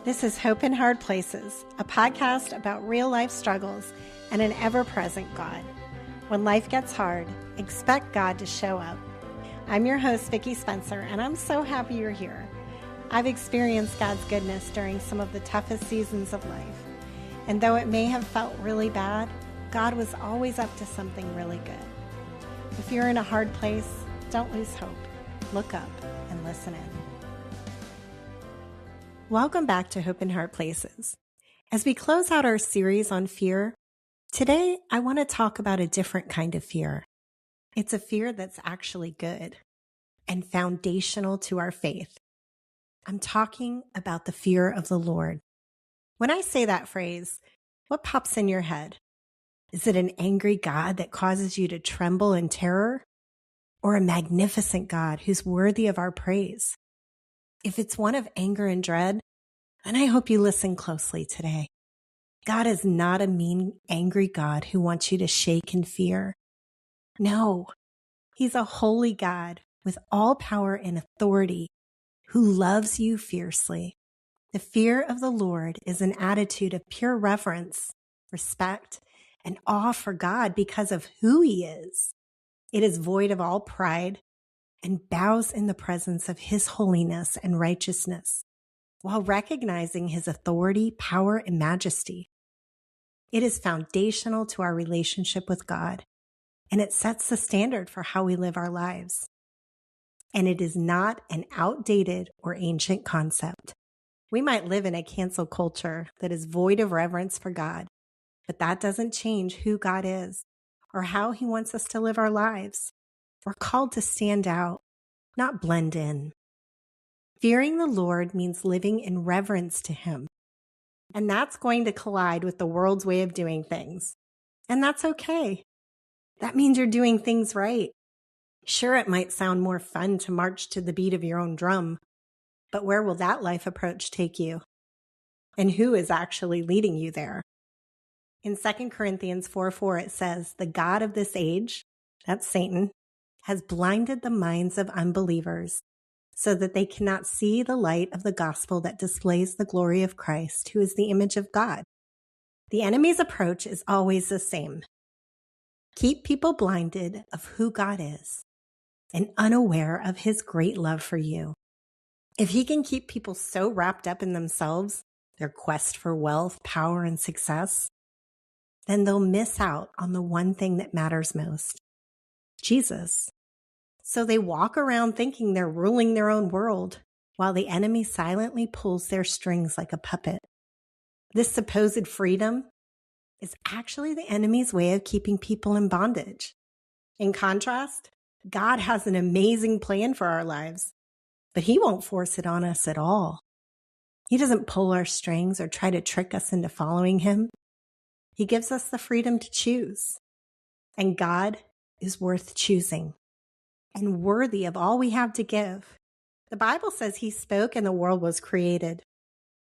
This is Hope in Hard Places, a podcast about real-life struggles and an ever-present God. When life gets hard, expect God to show up. I'm your host, Vicki Spencer, and I'm so happy you're here. I've experienced God's goodness during some of the toughest seasons of life. And though it may have felt really bad, God was always up to something really good. If you're in a hard place, don't lose hope. Look up and listen in. Welcome back to Hope in Hard Places. As we close out our series on fear, today I want to talk about a different kind of fear. It's a fear that's actually good and foundational to our faith. I'm talking about the fear of the Lord. When I say that phrase, what pops in your head? Is it an angry God that causes you to tremble in terror? Or a magnificent God who's worthy of our praise? If it's one of anger and dread, then I hope you listen closely today. God is not a mean, angry God who wants you to shake in fear. No, He's a holy God with all power and authority who loves you fiercely. The fear of the Lord is an attitude of pure reverence, respect, and awe for God because of who He is. It is void of all pride and bows in the presence of His holiness and righteousness, while recognizing His authority, power, and majesty. It is foundational to our relationship with God, and it sets the standard for how we live our lives. And it is not an outdated or ancient concept. We might live in a cancel culture that is void of reverence for God, but that doesn't change who God is or how He wants us to live our lives. We're called to stand out, not blend in. Fearing the Lord means living in reverence to Him. And that's going to collide with the world's way of doing things. And that's okay. That means you're doing things right. Sure, it might sound more fun to march to the beat of your own drum, but where will that life approach take you? And who is actually leading you there? In 2 Corinthians 4:4, it says, "The God of this age," that's Satan, "has blinded the minds of unbelievers so that they cannot see the light of the gospel that displays the glory of Christ, who is the image of God." The enemy's approach is always the same. Keep people blinded of who God is and unaware of His great love for you. If he can keep people so wrapped up in themselves, their quest for wealth, power, and success, then they'll miss out on the one thing that matters most, Jesus. So they walk around thinking they're ruling their own world, while the enemy silently pulls their strings like a puppet. This supposed freedom is actually the enemy's way of keeping people in bondage. In contrast, God has an amazing plan for our lives, but He won't force it on us at all. He doesn't pull our strings or try to trick us into following Him. He gives us the freedom to choose. And God is worth choosing and worthy of all we have to give. The Bible says He spoke and the world was created.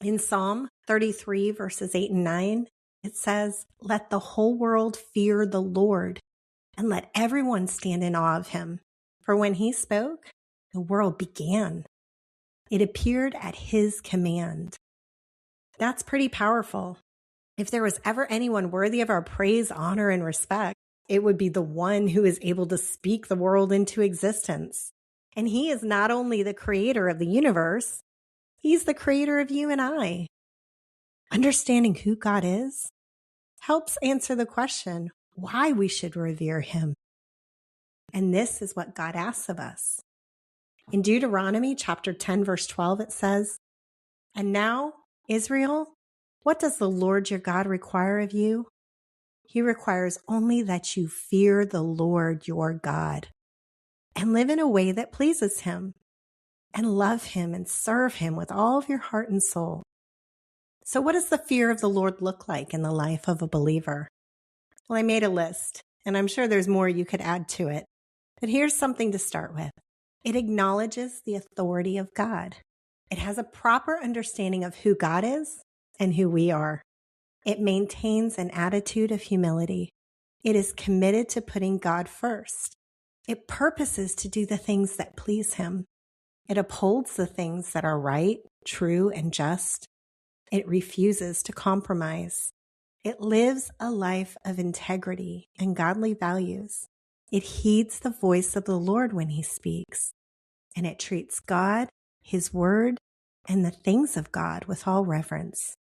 In Psalm 33, verses 8 and 9, it says, "Let the whole world fear the Lord, and let everyone stand in awe of Him. For when He spoke, the world began. It appeared at His command." That's pretty powerful. If there was ever anyone worthy of our praise, honor, and respect, it would be the one who is able to speak the world into existence. And He is not only the creator of the universe, He's the creator of you and I. Understanding who God is helps answer the question why we should revere Him. And this is what God asks of us. In Deuteronomy chapter 10, verse 12, it says, "And now, Israel, what does the Lord your God require of you? He requires only that you fear the Lord your God and live in a way that pleases Him and love Him and serve Him with all of your heart and soul." So what does the fear of the Lord look like in the life of a believer? Well, I made a list, and I'm sure there's more you could add to it. But here's something to start with. It acknowledges the authority of God. It has a proper understanding of who God is and who we are. It maintains an attitude of humility. It is committed to putting God first. It purposes to do the things that please Him. It upholds the things that are right, true, and just. It refuses to compromise. It lives a life of integrity and godly values. It heeds the voice of the Lord when he speaks, and it treats God, his word, and the things of God with all reverence.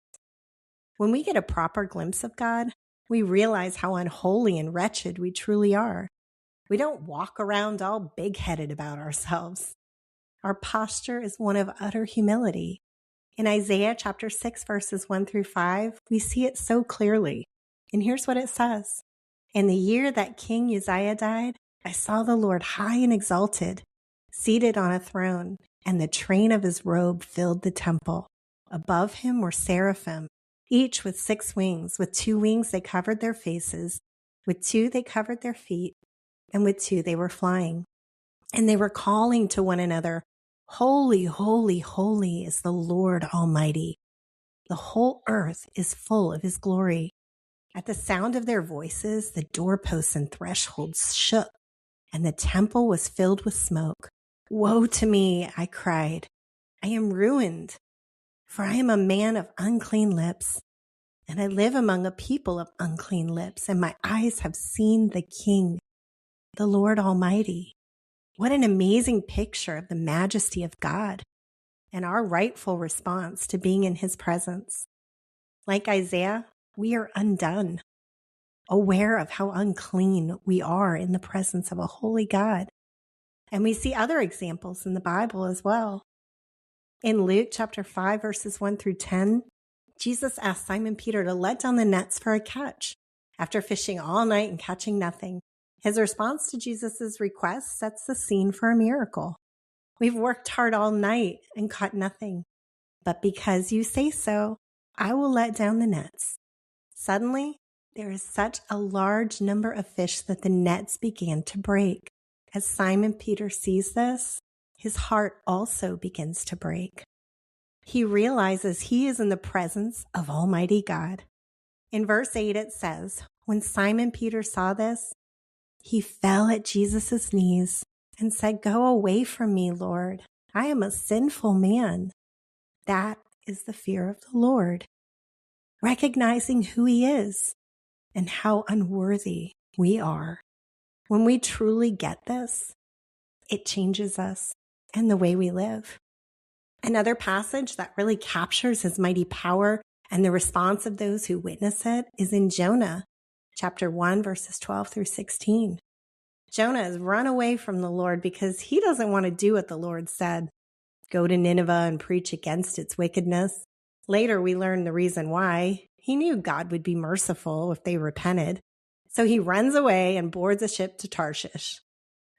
When we get a proper glimpse of God, we realize how unholy and wretched we truly are. We don't walk around all big-headed about ourselves. Our posture is one of utter humility. In Isaiah chapter 6, verses 1 through 5, we see it so clearly. And here's what it says. In the year that King Uzziah died, I saw the Lord high and exalted, seated on a throne, and the train of his robe filled the temple. Above him were seraphim, each with 6 wings. With 2 wings they covered their faces, with 2 they covered their feet, and with 2 they were flying. And they were calling to one another, Holy, holy, holy is the Lord Almighty. The whole earth is full of his glory. At the sound of their voices, the doorposts and thresholds shook, and the temple was filled with smoke. Woe to me, I cried. I am ruined, for I am a man of unclean lips, and I live among a people of unclean lips, and my eyes have seen the King, the Lord Almighty. What an amazing picture of the majesty of God and our rightful response to being in his presence. Like Isaiah, we are undone, aware of how unclean we are in the presence of a holy God. And we see other examples in the Bible as well. In Luke chapter 5, verses 1 through 10, Jesus asked Simon Peter to let down the nets for a catch after fishing all night and catching nothing. His response to Jesus' request sets the scene for a miracle. We've worked hard all night and caught nothing, but because you say so, I will let down the nets. Suddenly, there is such a large number of fish that the nets began to break. As Simon Peter sees this, his heart also begins to break. He realizes he is in the presence of Almighty God. In verse 8 it says, when Simon Peter saw this, he fell at Jesus' knees and said, Go away from me, Lord. I am a sinful man. That is the fear of the Lord. Recognizing who he is and how unworthy we are. When we truly get this, it changes us and the way we live. Another passage that really captures his mighty power and the response of those who witness it is in Jonah, chapter 1, verses 12 through 16. Jonah has run away from the Lord because he doesn't want to do what the Lord said, go to Nineveh and preach against its wickedness. Later, we learn the reason why. He knew God would be merciful if they repented. So he runs away and boards a ship to Tarshish.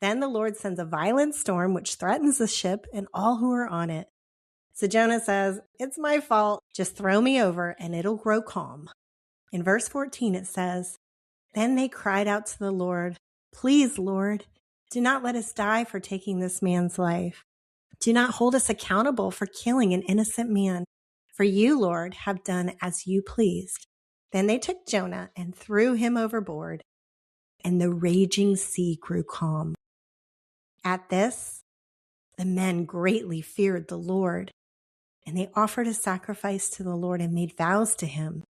Then the Lord sends a violent storm which threatens the ship and all who are on it. So Jonah says, It's my fault. Just throw me over and it'll grow calm. In verse 14, it says, Then they cried out to the Lord, Please, Lord, do not let us die for taking this man's life. Do not hold us accountable for killing an innocent man. For you, Lord, have done as you pleased. Then they took Jonah and threw him overboard, and the raging sea grew calm. At this, the men greatly feared the Lord, and they offered a sacrifice to the Lord and made vows to him.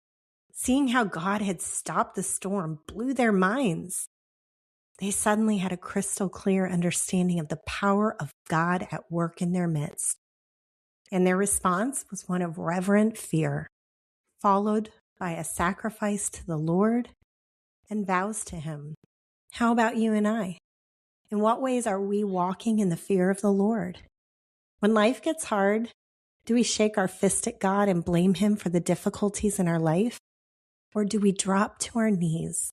Seeing how God had stopped the storm blew their minds. They suddenly had a crystal clear understanding of the power of God at work in their midst. And their response was one of reverent fear, followed by a sacrifice to the Lord and vows to him. How about you and I? In what ways are we walking in the fear of the Lord? When life gets hard, do we shake our fist at God and blame him for the difficulties in our life? Or do we drop to our knees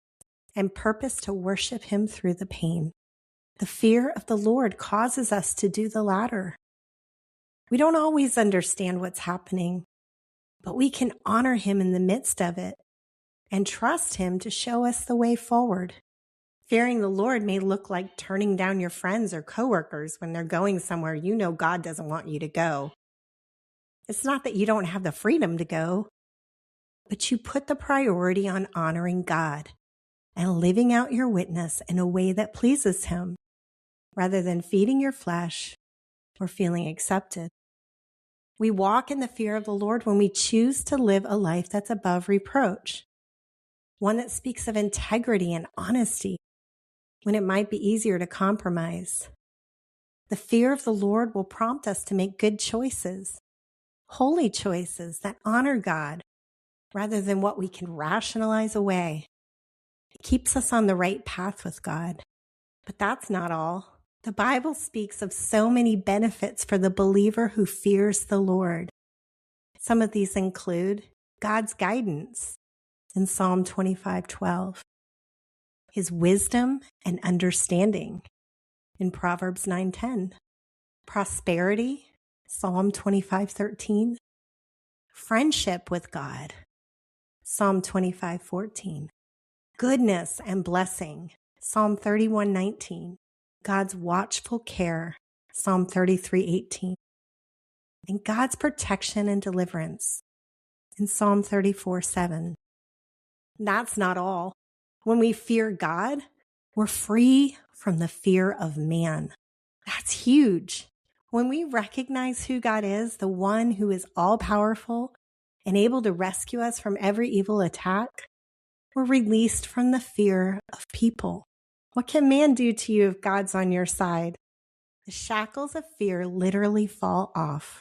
and purpose to worship him through the pain? The fear of the Lord causes us to do the latter. We don't always understand what's happening, but we can honor him in the midst of it and trust him to show us the way forward. Fearing the Lord may look like turning down your friends or coworkers when they're going somewhere you know God doesn't want you to go. It's not that you don't have the freedom to go, but you put the priority on honoring God and living out your witness in a way that pleases him, rather than feeding your flesh or feeling accepted. We walk in the fear of the Lord when we choose to live a life that's above reproach, one that speaks of integrity and honesty when it might be easier to compromise. The fear of the Lord will prompt us to make good choices, holy choices that honor God rather than what we can rationalize away. It keeps us on the right path with God. But that's not all. The Bible speaks of so many benefits for the believer who fears the Lord. Some of these include God's guidance in Psalm 25:12, His wisdom and understanding in Proverbs 9:10, prosperity, Psalm 25:13, friendship with God, Psalm 25:14, goodness and blessing, Psalm 31:19, God's watchful care, Psalm 33:18, and God's protection and deliverance in Psalm 34:7. That's not all. When we fear God, we're free from the fear of man. That's huge. When we recognize who God is, the one who is all-powerful and able to rescue us from every evil attack, we're released from the fear of people. What can man do to you if God's on your side? The shackles of fear literally fall off.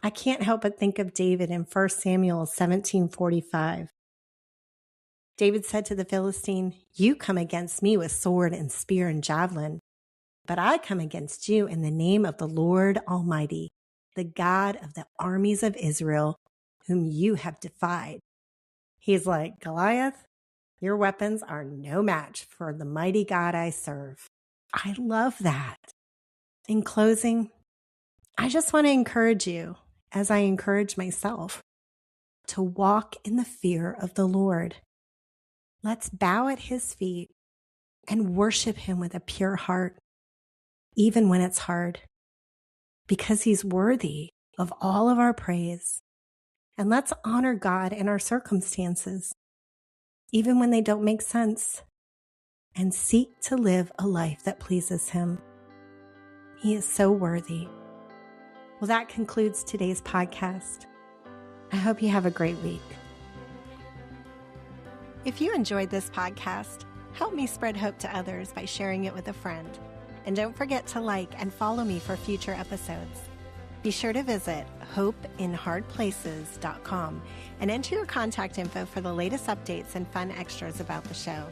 I can't help but think of David in 1 Samuel 17:45. David said to the Philistine, "You come against me with sword and spear and javelin, but I come against you in the name of the Lord Almighty, the God of the armies of Israel, whom you have defied." He's like, "Goliath, your weapons are no match for the mighty God I serve." I love that. In closing, I just want to encourage you, as I encourage myself, to walk in the fear of the Lord. Let's bow at His feet and worship Him with a pure heart, even when it's hard, because He's worthy of all of our praise. And let's honor God in our circumstances, even when they don't make sense, and seek to live a life that pleases Him. He is so worthy. Well, that concludes today's podcast. I hope you have a great week. If you enjoyed this podcast, help me spread hope to others by sharing it with a friend. And don't forget to like and follow me for future episodes. Be sure to visit hopeinhardplaces.com and enter your contact info for the latest updates and fun extras about the show.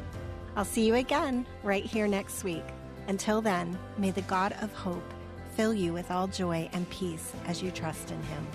I'll see you again right here next week. Until then, may the God of hope fill you with all joy and peace as you trust in Him.